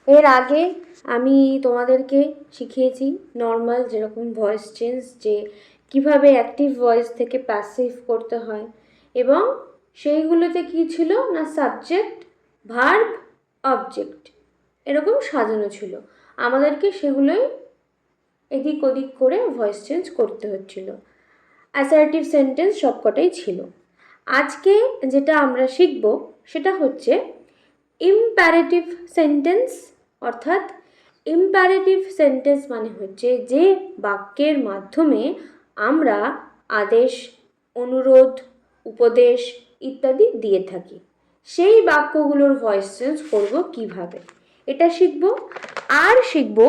এর আগে আমি তোমাদেরকে শিখিয়েছি নর্মাল যেরকম ভয়েস চেঞ্জ, যে কিভাবে অ্যাক্টিভ ভয়েস থেকে প্যাসিভ করতে হয়, এবং সেইগুলোতে কি ছিল না সাবজেক্ট, ভার্ব, অবজেক্ট এরকম সাজানো ছিল। আমাদেরকে সেগুলোই এদিক ওদিক করে ভয়েস চেঞ্জ করতে হচ্ছিল। অ্যাসার্টিভ সেন্টেন্স সবকটাই ছিল। আজকে যেটা আমরা শিখব সেটা হচ্ছে ইম্প্যারেটিভ সেন্টেন্স। অর্থাৎ ইম্প্যারেটিভ সেন্টেন্স মানে হচ্ছে যে বাক্যের মাধ্যমে আমরা আদেশ, অনুরোধ, উপদেশ ইত্যাদি দিয়ে থাকি, সেই বাক্যগুলোর ভয়েস চেঞ্জ করব কিভাবে, এটা শিখব। আর শিখব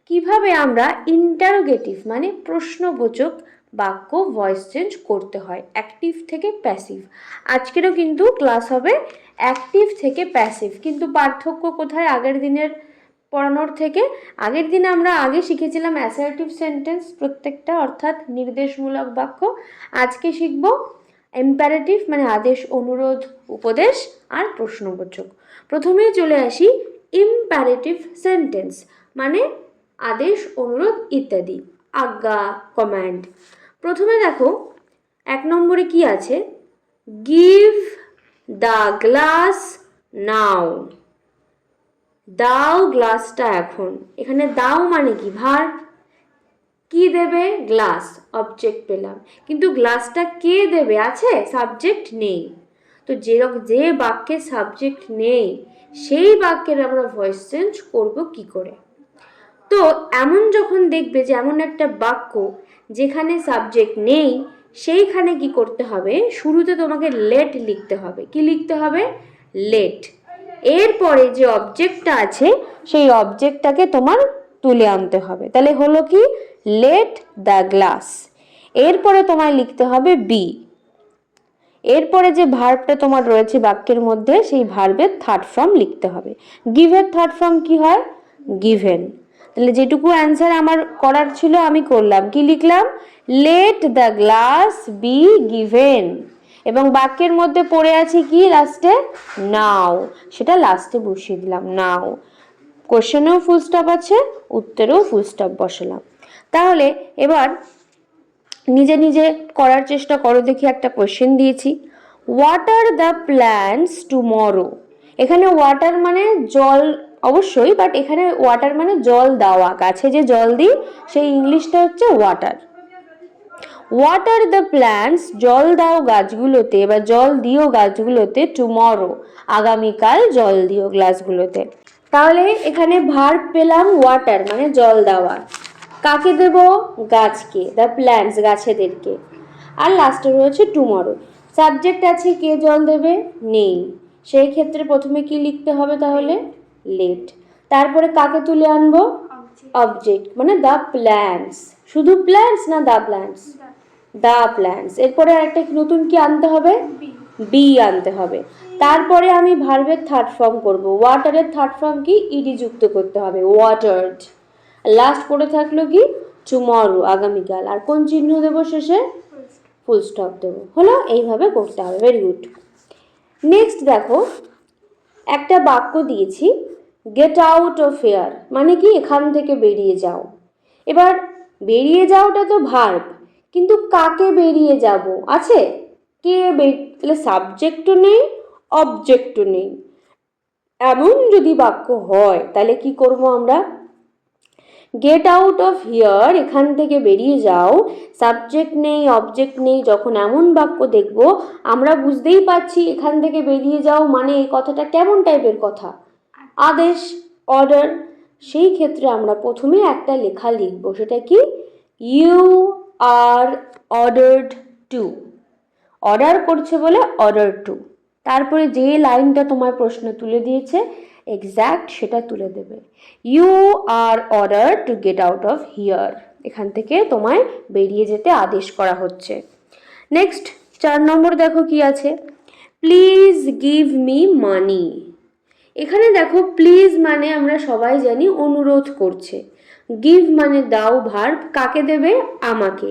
কিভাবে আমরা ইন্টারোগেটিভ মানে প্রশ্নবোচক বাক্য ভয়েস চেঞ্জ করতে হয় অ্যাক্টিভ থেকে প্যাসিভ। আজকেরও কিন্তু ক্লাস হবে অ্যাক্টিভ থেকে প্যাসিভ, কিন্তু পার্থক্য কোথায় আগের দিনের পড়ানোর থেকে? আগের দিনে আমরা আগে শিখেছিলাম অ্যাসার্টিভ সেন্টেন্স প্রত্যেকটা, অর্থাৎ নির্দেশমূলক বাক্য। আজকে শিখব ইম্পারেটিভ মানে আদেশ, অনুরোধ, উপদেশ আর প্রশ্নবোচক। প্রথমেই চলে আসি ইম্পারেটিভ সেন্টেন্স মানে আদেশ, অনুরোধ ইত্যাদি, আজ্ঞা, কমান্ড। প্রথমে দেখো 1 নম্বরে কি আছে, গিভ দ্য গ্লাস নাও। দাও গ্লাসটা এখন। এখানে দাও মানে কি? ভার্ব। কি দেবে? গ্লাস, অবজেক্ট পেলাম, কিন্তু গ্লাসটা কে দেবে? আছে, সাবজেক্ট নেই। তো যে বাক্যে সাবজেক্ট নেই সেই বাক্যের আমরা ভয়েস চেঞ্জ করব কি করে? তো এমন যখন দেখবে যে এমন একটা বাক্য যেখানে সাবজেক্ট নেই, সেইখানে কি করতে হবে? শুরুতে তোমাকে লেট লিখতে হবে। কি লিখতে হবে? লেট। এরপরে যে অবজেক্টটা আছে সেই অবজেক্টটাকে তোমার তুলে আনতে হবে। তাহলে হলো কি? Let the glass. এরপরে তোমায় লিখতে হবে বি। এরপরে যে ভার্বটা তোমার রয়েছে বাক্যের মধ্যে সেই ভার্বের থার্ড ফর্ম লিখতে হবে। গিভের থার্ড ফর্ম কি হয়? গিভেন। তাহলে যেটুকু অ্যান্সার আমার করার ছিল আমি করলাম। কি লিখলাম? Let the glass be given. এবং বাক্যের মধ্যে পড়ে আছে কি লাস্টে? নাও। সেটা লাস্টে বসিয়ে দিলাম, নাও। কোশ্চেনেও ফুল স্টপ আছে, উত্তরেও ফুল স্টপ বসালাম। তাহলে এবার নিজে নিজে করার চেষ্টা করো দেখি। একটা কোশ্চেন দিয়েছি, what are the plans tomorrow. এখানে ওয়াটার মানে জল অবশ্যই, বাট এখানে ওয়াটার মানে জল দেওয়া, গাছে যে জল দিই সেই ইংলিশটা হচ্ছে water. What are the plants, জল দাও গাছগুলোতে বা জল দিও গাছগুলোতে, টুমরো আগামীকাল জল দিও গ্লাসগুলোতে। তাহলে এখানে ভার্ব পেলাম ওয়াটার মানে জল দেওয়া। কাকে দেব? গাছকে, দ্য প্ল্যান্টস গাছেদেরকে। আর লাস্টে রয়েছে টুমরো। সাবজেক্ট আছে, কে জল দেবে? নেই। সেই ক্ষেত্রে প্রথমে কি লিখতে হবে তাহলে? লেট। তারপরে কাকে তুলে আনবো? অবজেক্ট মানে দ্য প্ল্যান্টস। শুধু প্ল্যান্টস না দ্য প্ল্যান্টস? The plants. এরপরে আরেকটা নতুন কি আনতে হবে? বি আনতে হবে। তারপরে আমি ভার্বের থার্ড ফর্ম করব। ওয়াটারের থার্ড ফর্ম কি? ইডি যুক্ত করতে হবে, ওয়াটার্ড। লাস্ট পড়ে থাকলো কি? টুমরো আগামীকাল। আর কোন চিহ্ন দেবো শেষে? ফুল স্টপ দেবো। হলো? এইভাবে করতে হবে। Very good. নেক্সট দেখো, একটা বাক্য দিয়েছি, গেট আউট অফ হেয়ার মানে কি? এখান থেকে বেরিয়ে যাও। এবার বেরিয়ে যাওটা তো ভার্ব, কিন্তু কাকে বেরিয়ে যাব? আছে? কে? তাহলে সাবজেক্টও নেই, অবজেক্টও নেই। এমন যদি বাক্য হয় তাহলে কি করব আমরা? গেট আউট অফ হিয়ার, এখান থেকে বেরিয়ে যাও, সাবজেক্ট নেই, অবজেক্ট নেই। যখন এমন বাক্য দেখব আমরা বুঝতেই পারছি এখান থেকে বেরিয়ে যাও মানে এই কথাটা কেমন টাইপের কথা? আদেশ, অর্ডার। সেই ক্ষেত্রে আমরা প্রথমে একটা লেখা লিখব, সেটা কি? You are ordered to. Order করছে বলে অর্ডার টু। তারপরে যে লাইনটা তোমার প্রশ্ন তুলে দিয়েছে এক্স্যাক্ট সেটা তুলে দেবে। You are order to get out of here, এখান থেকে তোমায় বেরিয়ে যেতে আদেশ করা হচ্ছে। নেক্সট 4 নম্বর দেখো কি আছে, প্লিজ গিভ মি মানি। এখানে দেখো প্লিজ মানে আমরা সবাই জানি অনুরোধ করছে। গিভ মানে দাও ভার্ব, কাকে দেবে? আমাকে,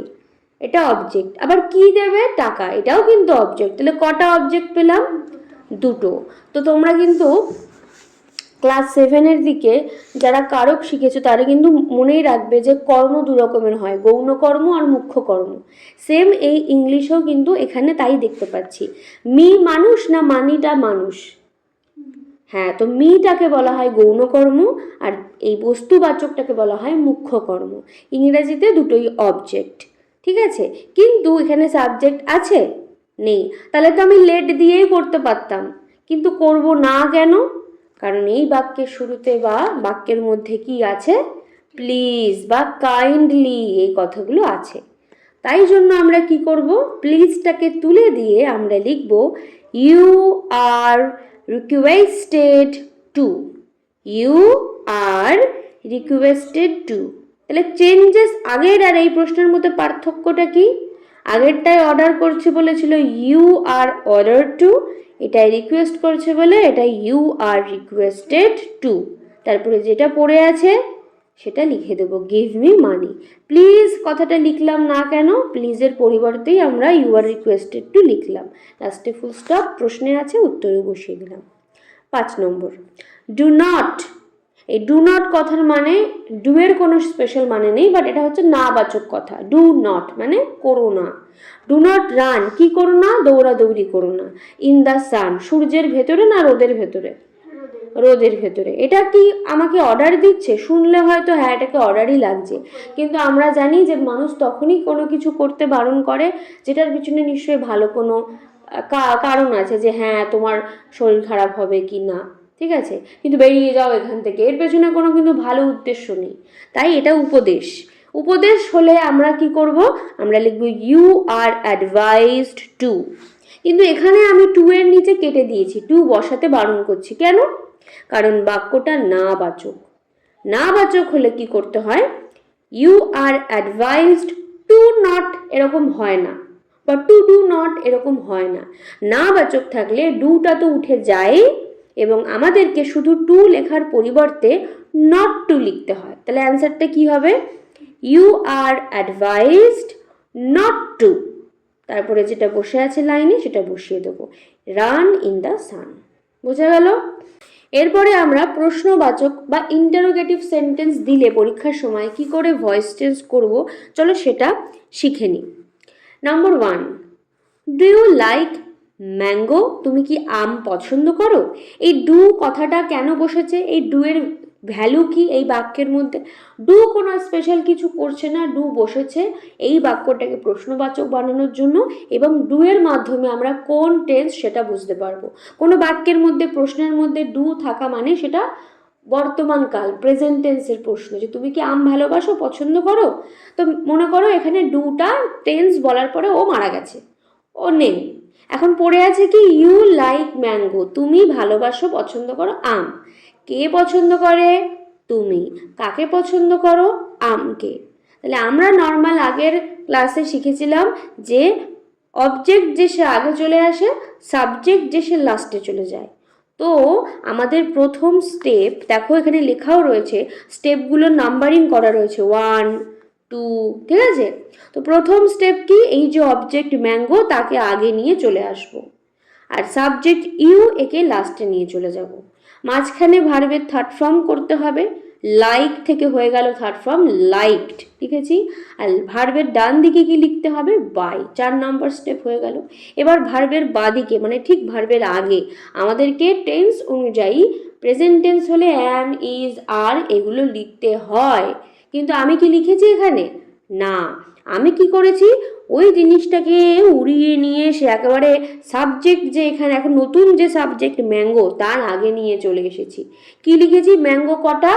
এটা অবজেক্ট। আবার কি দেবে? টাকা, এটাও কিন্তু অবজেক্ট। তাহলে কটা অবজেক্ট পেলাম? দুটো। তো তোমরা কিন্তু ক্লাস 7-এর দিকে যারা কারক শিখেছো তারা কিন্তু মনেই রাখবে যে কর্ম দু রকমের হয়, গৌণ কর্ম আর মুখ্য কর্ম। সেম এই ইংলিশেও কিন্তু এখানে তাই দেখতে পাচ্ছি। মি মানুষ না মানিটা মানুষ? হ্যাঁ, তো মিটাকে বলা হয় গৌণ কর্ম আর এই বস্তুবাচকটাকে বলা হয় মুখ্য কর্ম। ইংরেজিতে দুটোই অবজেক্ট, ঠিক আছে? কিন্তু এখানে সাবজেক্ট আছে? নেই। তাহলে তো আমি লেট দিয়েই করতে পারতাম, কিন্তু করব না কেন? কারণ এই বাক্যের শুরুতে বা বাক্যের মধ্যে কি আছে? প্লিজ বা কাইন্ডলি এই কথাগুলো আছে। তাই জন্য আমরা কি করব? প্লিজটাকে তুলে দিয়ে আমরা লিখব you are requested to. You are requested to. তাহলে চেঞ্জেস আগের আর এই প্রশ্নের মধ্যে পার্থক্যটা কি? আগেরটায় অর্ডার করছে বলেছিল ইউ আর অর্ডার টু, এটাই রিকোয়েস্ট করছে বলে এটা ইউ আর রিকোয়েস্টেড টু। তারপরে যেটা পড়ে আছে সেটা লিখে দেবো, গিভ মি মানি। প্লিজ কথাটা লিখলাম না কেন? প্লিজের পরিবর্তেই আমরা ইউ আর রিকোয়েস্টেড টু লিখলাম। লাস্টে ফুল স্টপ, প্রশ্নে আছে, উত্তরে বসিয়ে দিলাম। 5 নম্বর, ডু নট। এই ডু নট কথার মানে ডু এর কোনো স্পেশাল মানে নেই, বাট এটা হচ্ছে নাবাচক কথা। ডু নট মানে করো না। ডু নট রান, কি করো না? দৌড়াদৌড়ি করো না। ইন দ্য সান, সূর্যের ভেতরে না রোদের ভেতরে? রোদের ভেতরে। এটা কি আমাকে অর্ডার দিচ্ছে? শুনলে হয়তো হ্যাঁ এটাকে অর্ডারই লাগছে, কিন্তু আমরা জানি যে মানুষ তখনই কোনো কিছু করতে বারণ করে যেটার পিছনে নিশ্চয়ই ভালো কোনো কারণ আছে, যে হ্যাঁ তোমার শরীর খারাপ হবে কি না, ঠিক আছে, কিন্তু বেরিয়ে যাও এখান থেকে, এর পেছনে কোনো কিন্তু ভালো উদ্দেশ্য নেই। তাই এটা উপদেশ। উপদেশ হলে আমরা কি করব? আমরা লিখব ইউ আর অ্যাডভাইসড টু। কিন্তু এখানে আমি টু এর নিচে কেটে দিয়েছি, টু বসাতে বারণ করছি। কেন? কারণ বাক্যটা নাবাচক। নাবাচক হলে কি করতে হয়? You are advised to not এরকম হয় না, বা টু ডু নট এরকম হয় না। নাবাচক থাকলে ডুটা তো উঠে যায় এবং আমাদেরকে শুধু টু লেখার পরিবর্তে নট টু লিখতে হয়। তাহলে অ্যান্সারটা কি হবে? You are advised not to. তারপরে যেটা বসে আছে লাইনে সেটা বসিয়ে দেবো, রান ইন দ্য সান। বোঝা গেল? এরপরে আমরা প্রশ্নবাচক বা ইন্টারোগেটিভ সেন্টেন্স দিলে পরীক্ষার সময় কি করে ভয়েস চেঞ্জ করব, চলো সেটা শিখে নিই। Number 1, do you like mango? তুমি কি আম পছন্দ করো? এই ডু কথাটা কেন বসেছে? এই ডু এর ভ্যালু কি এই বাক্যের মধ্যে? ডু কোনো স্পেশাল কিছু করছে না, ডু বসেছে এই বাক্যটাকে প্রশ্নবাচক বানানোর জন্য, এবং ডু এর মাধ্যমে আমরা কোন টেন্স সেটা বুঝতে পারবো। কোনো বাক্যের মধ্যে প্রশ্নের মধ্যে ডু থাকা মানে সেটা বর্তমান কাল, প্রেজেন্ট টেন্সের প্রশ্ন, যে তুমি কি আম ভালোবাসো, পছন্দ করো। তো মনে করো এখানে ডুটা টেন্স বলার পরে ও মারা গেছে, ও নেই, এখন পড়ে আছে কি ইউ লাইক ম্যাঙ্গো, তুমি ভালোবাসো, পছন্দ করো আম। কে পছন্দ করে? তুমি। কাকে পছন্দ করো? আমকে। তাহলে আমরা নর্মাল আগের ক্লাসে শিখেছিলাম যে অবজেক্ট যে সে আগে চলে আসে, সাবজেক্ট যে সে লাস্টে চলে যায়। তো আমাদের প্রথম স্টেপ দেখো, এখানে লেখাও রয়েছে, স্টেপগুলোর নাম্বারিং করা রয়েছে 1 2, ঠিক আছে? তো প্রথম স্টেপ কি? এই যে অবজেক্ট ম্যাঙ্গো তাকে আগে নিয়ে চলে আসব, আর সাবজেক্ট ইউ একে লাস্টে নিয়ে চলে যাব। মাঝখানে ভার্বের থার্ড ফর্ম করতে হবে, লাইক থেকে হয়ে গেল থার্ড ফর্ম লাইকড, লিখেছি। আর ভার্বের ডান দিকে কি লিখতে হবে? বাই। 4 নম্বর স্টেপ হয়ে গেল। এবার ভার্বের বাদিকে মানে ঠিক ভার্বের আগে আমাদেরকে টেন্স অনুযায়ী, প্রেজেন্ট টেন্স হলে অ্যাম, ইজ, আর এগুলো লিখতে হয়। কিন্তু আমি কি লিখেছি এখানে? না, আমি কি করেছি? ওই জিনিসটাকে উড়িয়ে নিয়ে সে একেবারে সাবজেক্ট যে এখানে এখন নতুন যে সাবজেক্ট ম্যাঙ্গো তার আগে নিয়ে চলে এসেছি। কি লিখেছি? ম্যাঙ্গো কটা?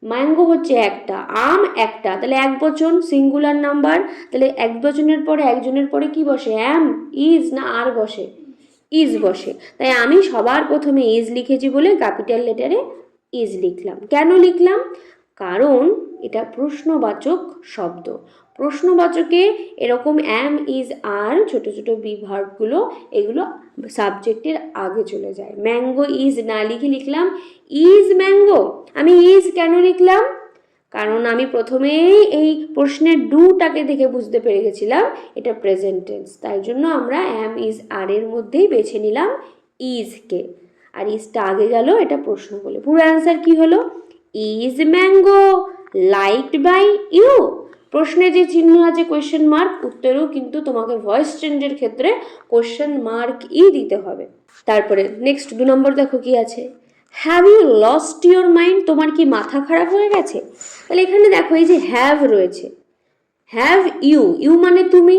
ম্যাঙ্গো হচ্ছে একটা, আম একটা, তাহলে এক বচন, সিঙ্গুলার নাম্বার। তাহলে এক বচনের পরে একজনের পরে কি বসে? অ্যাম, ইজ না আর বসে? ইজ বসে। তাই আমি সবার প্রথমে ইজ লিখেছি বলে ক্যাপিটাল লেটারে ইজ লিখলাম। কেন লিখলাম? কারণ এটা প্রশ্নবাচক শব্দ। প্রশ্নবাচকে এরকম অ্যাম, ইজ, আর ছোট ছোট বি ভার্বগুলো এগুলো সাবজেক্টের আগে চলে যায়। ম্যাঙ্গো ইজ না লিখে লিখলাম ইজ ম্যাঙ্গো। আমি ইজ কেন লিখলাম? কারণ আমি প্রথমেই এই প্রশ্নের ডুটাকে দেখে বুঝতে পেরে গেছিলাম এটা প্রেজেন্ট টেন্স, তাই জন্য আমরা অ্যাম, ইজ, আর এর মধ্যেই বেছে নিলাম ইজকে। আর ইজটা আগে গেল, এটা প্রশ্ন বলে। পুরো অ্যান্সার কি হলো? Is mango liked by you? প্রশ্নে যে চিহ্ন আছে কোয়েশ্চেন মার্ক, উত্তরেও কিন্তু তোমাকে ভয়েস চেঞ্জের ক্ষেত্রে কোয়েশ্চেন মার্ক ই দিতে হবে। তারপরে নেক্সট 2 নম্বর দেখো কি আছে, have you lost your mind? তোমার কি মাথা খারাপ হয়ে গেছে? তাহলে এখানে দেখো এই যে হ্যাভ রয়েছে, হ্যাভ ইউ, ইউ মানে তুমি,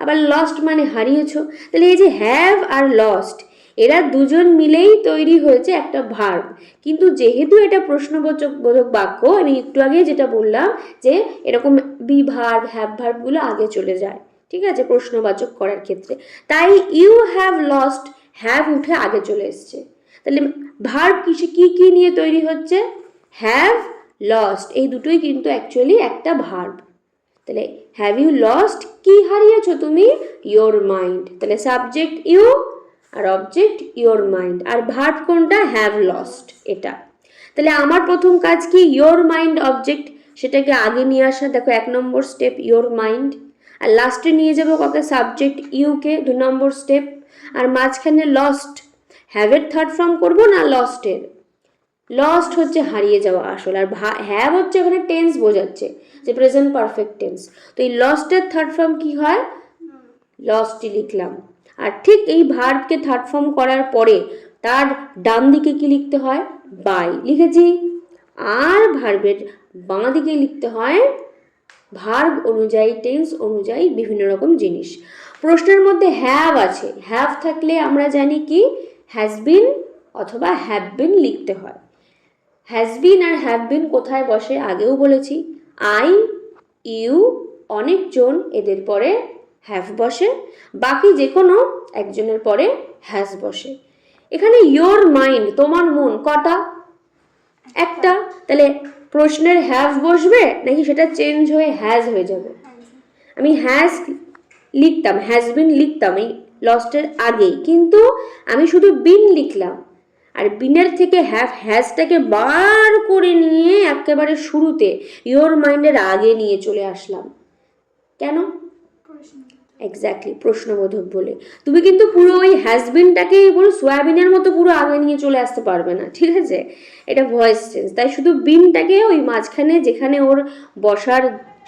আবার লস্ট মানে হারিয়েছো। তাহলে এই যে হ্যাভ আর লস্ট, এরা দুজন মিলেই তৈরি হয়েছে একটা ভার্ব। কিন্তু যেহেতু এটা প্রশ্নবোধক বাক্য, আমি একটু আগে যেটা বললাম যে এরকম বি ভার্ব হ্যাভ ভার্বগুলো আগে চলে যায়, ঠিক আছে, প্রশ্নবাচক করার ক্ষেত্রে। তাই ইউ হ্যাভ লস্ট, হ্যাভ উঠে আগে চলে এসছে। তাহলে ভার্ব কি কি নিয়ে তৈরি হচ্ছে? হ্যাভ, লস্ট, এই দুটোই কিন্তু অ্যাকচুয়ালি একটা ভার্ব। তাহলে হ্যাভ ইউ লস্ট, কি হারিয়েছো তুমি? Your mind. তাহলে সাবজেক্ট ইউ আর অবজেক্ট ইয়োর মাইন্ড, আর ভার্ব কোনটা? হ্যাভ লস্ট, এটা। তাহলে আমার প্রথম কাজ কি? ইয়োর মাইন্ড অবজেক্ট, সেটাকে আগে নিয়ে আসা। দেখো 1 নম্বর স্টেপ ইয়োর মাইন্ড, আর লাস্টে নিয়ে যাবো কাকে? সাবজেক্ট ইউকে, 2 নম্বর স্টেপ। আর মাঝখানে লস্ট, হ্যাভের থার্ড ফর্ম করবো না লস্টের? লস্ট হচ্ছে হারিয়ে যাওয়া আসল, আর হ্যাভ হচ্ছে এখানে টেন্স বোঝাচ্ছে, যে প্রেজেন্ট পারফেক্ট টেন্স। তো এই লস্টের থার্ড ফর্ম কি হয়? লস্টই লিখলাম। আর ঠিক এই ভার্বকে থার্ড ফর্ম করার পরে তার ডান দিকে কি লিখতে হয়? বাই লিখেছি। আর ভার্বের বাঁ দিকে লিখতে হয় ভার্ব অনুযায়ী, টেন্স অনুযায়ী বিভিন্ন রকম জিনিস। প্রশ্নের মধ্যে হ্যাভ আছে, হ্যাভ থাকলে আমরা জানি কি হ্যাজ বিন অথবা হ্যাভ বিন লিখতে হয়। Has been R have been কোথায় বসে আগেও বলেছি, আই, ইউ, অনেকজন, এদের পরে হ্যাভ বসে, বাকি যে কোনো একজনের পরে হ্যাজ বসে। এখানে ইয়োর মাইন্ড, তোমার মন, কটা? একটা। তাহলে প্রশ্নের হ্যাভ বসবে নাকি সেটা চেঞ্জ হয়ে হ্যাজ হয়ে যাবে? আমি হ্যাজ লিখতাম, হ্যাজ বিন লিখতাম এই লস্টের আগেই, কিন্তু আমি শুধু বিন লিখলাম, আর বিনের থেকে হ্যাজটাকে বার করে নিয়ে একেবারে শুরুতে ইয়োর মাইন্ডের আগে নিয়ে চলে আসলাম। কেন? এক্স্যাক্টলি, প্রশ্নবোধক বলে। তুমি কিন্তু পুরো ওই হ্যাজবিনটাকে পুরো সোয়াবিনের মতো পুরো আগে নিয়ে চলে আসতে পারবে না, ঠিক আছে? এটা ভয়েস চেঞ্জ, তাই শুধু বিনটাকে ওই মাঝখানে যেখানে ওর বসার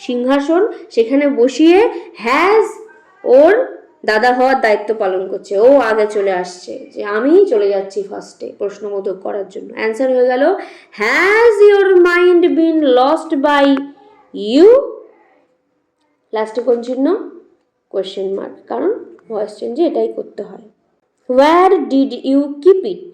সিংহাসন সেখানে বসিয়ে হ্যাজ ওর দাদা হওয়ার দায়িত্ব পালন করছে, ও আগে চলে আসছে যে আমি চলে যাচ্ছি ফার্স্টে প্রশ্নবোধক করার জন্য। অ্যান্সার হয়ে গেল has your mind been lost by you? লাস্টে কোন চিহ্ন? কোয়েশ্চেন মার্ক, কারণ ভয়েস চেঞ্জে এটাই করতে হয়। Where did you keep it?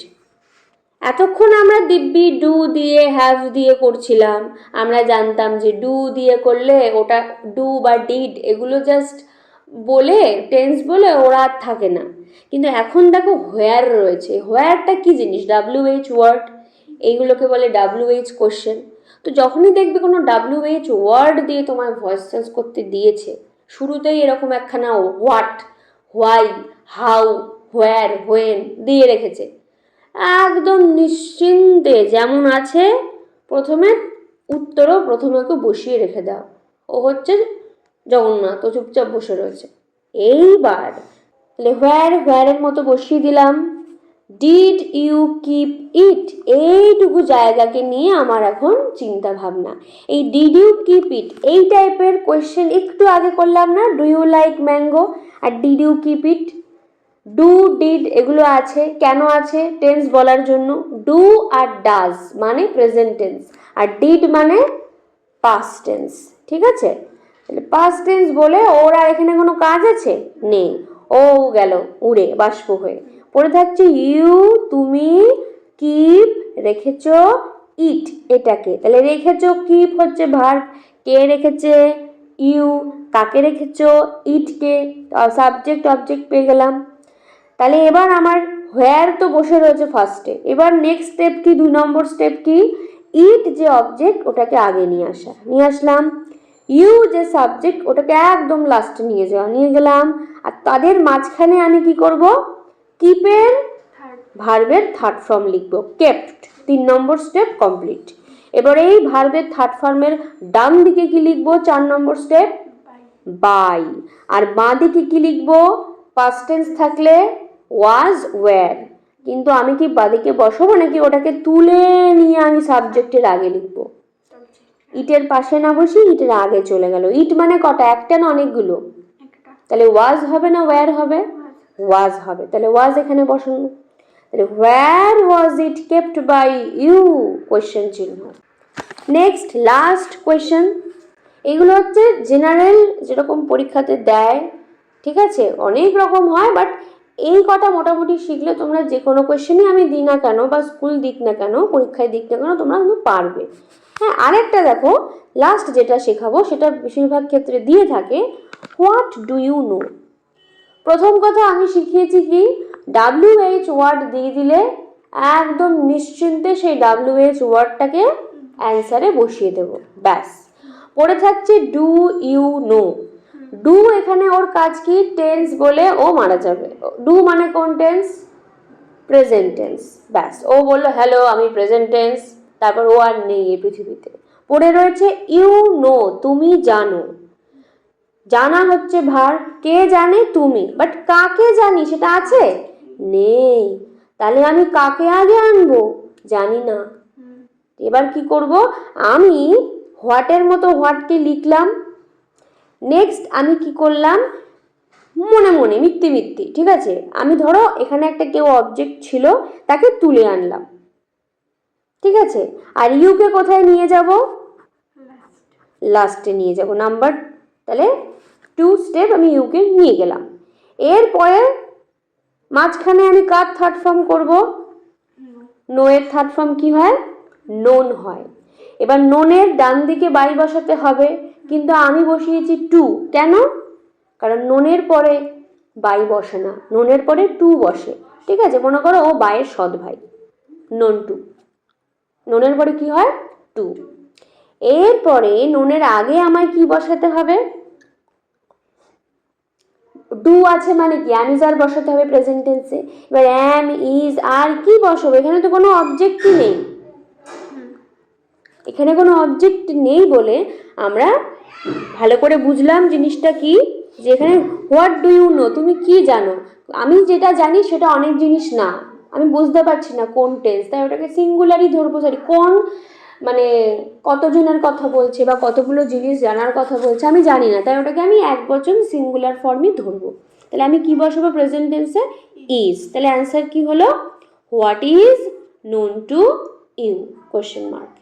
এতক্ষণ আমরা দিব্যি ডু দিয়ে হ্যাভ দিয়ে করছিলাম, আমরা জানতাম যে ডু দিয়ে করলে ওটা ডু বা ডিড এগুলো জাস্ট বলে টেন্স বলে ওরা আর থাকে না। কিন্তু এখন দেখো হোয়ার রয়েছে, হোয়ারটা কি জিনিস? WH ওয়ার্ড, এইগুলোকে বলে WH কোশ্চেন। তো যখনই দেখবে কোনো WH ওয়ার্ড দিয়ে তোমায় ভয়েস চেঞ্জ করতে দিয়েছে, শুরুতেই এরকম একখানা what, why, how, where, when দিয়ে রেখেছে, একদম নিশ্চিন্তে যেমন আছে প্রথমে উত্তরও প্রথমে ওকে বসিয়ে রেখে দাও। ও হচ্ছে জগন্নাথ, ও চুপচাপ বসে রয়েছে। এইবার তাহলে হোয়ারের মতো বসিয়ে দিলাম। ডিড ইউ কিপ ইট, এইটুকু জায়গাকে নিয়ে আমার এখন চিন্তা ভাবনা। এই ডিড ইউ কিপ ইট এই টাইপের কোয়েশ্চেন একটু আগে করলাম না, ডু ইউ লাইক ম্যাঙ্গো আর did you keep it. Do, did এগুলো আছে, কেন আছে? টেন্স বলার জন্য। ডু আর ডাজ মানে প্রেজেন্ট টেন্স, আর ডিড মানে পাস্ট টেন্স, ঠিক আছে? তাহলে পাস্ট টেন্স বলে ওর আর এখানে কোনো কাজ আছে? নেই, ও গেল উড়ে বাষ্প হয়ে। পড়ে থাকছে ইউ, তুমি, কিপ রেখেছ, ইট এটাকে। তাহলে রেখেছ, কিপ হচ্ছে ভার্ব, কে রেখেছে? ইউ, কাকে রেখেছ? ইটকে। সাবজেক্ট অবজেক্ট পেয়ে গেলাম। তাহলে এবার আমার হোয়ার তো বসে রয়েছে ফার্স্টে, এবার নেক্সট স্টেপ কি? 2 নম্বর স্টেপ কি? ইট যে অবজেক্ট ওটাকে আগে নিয়ে আসা, নিয়ে আসলাম। ইউ যে সাবজেক্ট ওটাকে একদম লাস্টে নিয়ে যাওয়া, নিয়ে গেলাম। আর তাদের মাঝখানে আমি কি করব? কিপের ভার্বের থার্ড ফর্ম লিখবো, কেপ্ট। 3 নম্বর স্টেপ কমপ্লিট। এবার এই ভার্বের থার্ড ফর্মের ডান দিকে কি লিখবো? 4 নম্বর স্টেপ বাই। আর বাঁ দিকে কি লিখবো? পাস্ট টেন্স থাকলে ওয়াজ, ওয়্যার। কিন্তু আমি কি বাদিকে বসাবো নাকি ওটাকে তুলে নিয়ে আমি সাবজেক্টের আগে লিখবো? ইটের পাশে না বসে ইটের আগে চলে গেল। ইট মানে কটা, একটা না অনেকগুলো? তাহলে ওয়াজ হবে না ওয়্যার হবে? ওয়াজ হবে। তাহলে ওয়াজ এখানে বসানো। তাহলে হোয়ার ওয়াজ ইট কেপ্ট বাই ইউ? কোয়েশ্চেন চিহ্ন। Next last question. এগুলো হচ্ছে জেনারেল, যেরকম পরীক্ষাতে দেয়, ঠিক আছে? অনেক রকম হয়, বাট এই কটা মোটামুটি শিখলে তোমরা যে কোনো কোয়েশ্চেনই আমি দিই না কেন বা স্কুল দিক না কেন, পরীক্ষায় দিক না কেন, তোমরা কিন্তু পারবে। হ্যাঁ, আরেকটা দেখো, লাস্ট যেটা শেখাবো সেটা বেশিরভাগ ক্ষেত্রে দিয়ে থাকে, হোয়াট ডু ইউ নো। প্রথম কথা আমি শিখিয়েছি কি, WH ওয়ার্ড দিয়ে দিলে একদম নিশ্চিন্তে সেই WH ওয়ার্ডটাকে অ্যান্সারে বসিয়ে দেব, ব্যাস। পড়ে থাকছে ডু ইউ নো। ডু এখানে ওর কাজ কি, টেন্স বলে ও মারা যাবে। ডু মানে কোন টেন্স? Present tense. ব্যাস, ও বললো হ্যালো আমি প্রেজেন্ট টেন্স, তারপর ও আর নেই এই পৃথিবীতে। পড়ে রয়েছে ইউ নো, তুমি জানো। জানা হচ্ছে ভার, কে জানে? তুমি। বাট কাকে জানি সেটা আছে? নেই। তাহলে আমি কাকে আগে আনবো? জানি না। এবার কি করব, আমি হোয়াটের মতো হোয়াটকে লিখলাম। নেক্সট আমি কি করলাম, মনে মনে মিথ্যে মিথ্যে, ঠিক আছে, আমি ধরো এখানে একটা কেউ অবজেক্ট ছিল, তাকে তুলে আনলাম, ঠিক আছে। আর ইউকে কোথায় নিয়ে যাব? লাস্টে নিয়ে যাব, নাম্বার। তাহলে 2 স্টেপ আমি ইউকে নিয়ে গেলাম। এরপরে মাঝখানে আমি কার থার্ড ফর্ম করব? নো এর থার্ড ফর্ম কি হয়? নোন হয়। এবার নোনের ডান দিকে বাই বসাতে হবে, কিন্তু আমি বসিয়েছি টু। কেন? কারণ নোনের পরে বাই বসে না, নোনের পরে টু বসে, ঠিক আছে। মনে করো ও বাইয়ের সৎ ভাই, নোন টু। নোনের পরে কি হয়? টু। এরপরে নোনের আগে আমায় কি বসাতে হবে? ডু আছে মানে কি, অ্যাম ইজ আর বসাতে হবে প্রেজেন্ট টেন্সে। এবার অ্যাম ইজ আর কি বসাবো? এখানে তো কোনো অবজেক্টই নেই, এখানে কোনো অবজেক্ট নেই বলে আমরা ভালো করে বুঝলাম জিনিসটা কি, যে এখানে হোয়াট ডু ইউ নো, তুমি কি জানো। আমি যেটা জানি সেটা অনেক জিনিস না, আমি বুঝতে পারছি না কোন টেন্স, তাই ওটাকে সিঙ্গুলারই ধরবো। সরি, কোন মানে কতজনের কথা বলছে বা কতগুলো জিনিস জানার কথা বলছে আমি জানি না, তাই ওটাকে আমি এক বচন সিঙ্গুলার ফর্মই ধরবো। তাহলে আমি কি বসাবো প্রেজেন্ট টেন্সে? ইজ। তাহলে অ্যান্সার কি হলো? What is known to you? Question mark.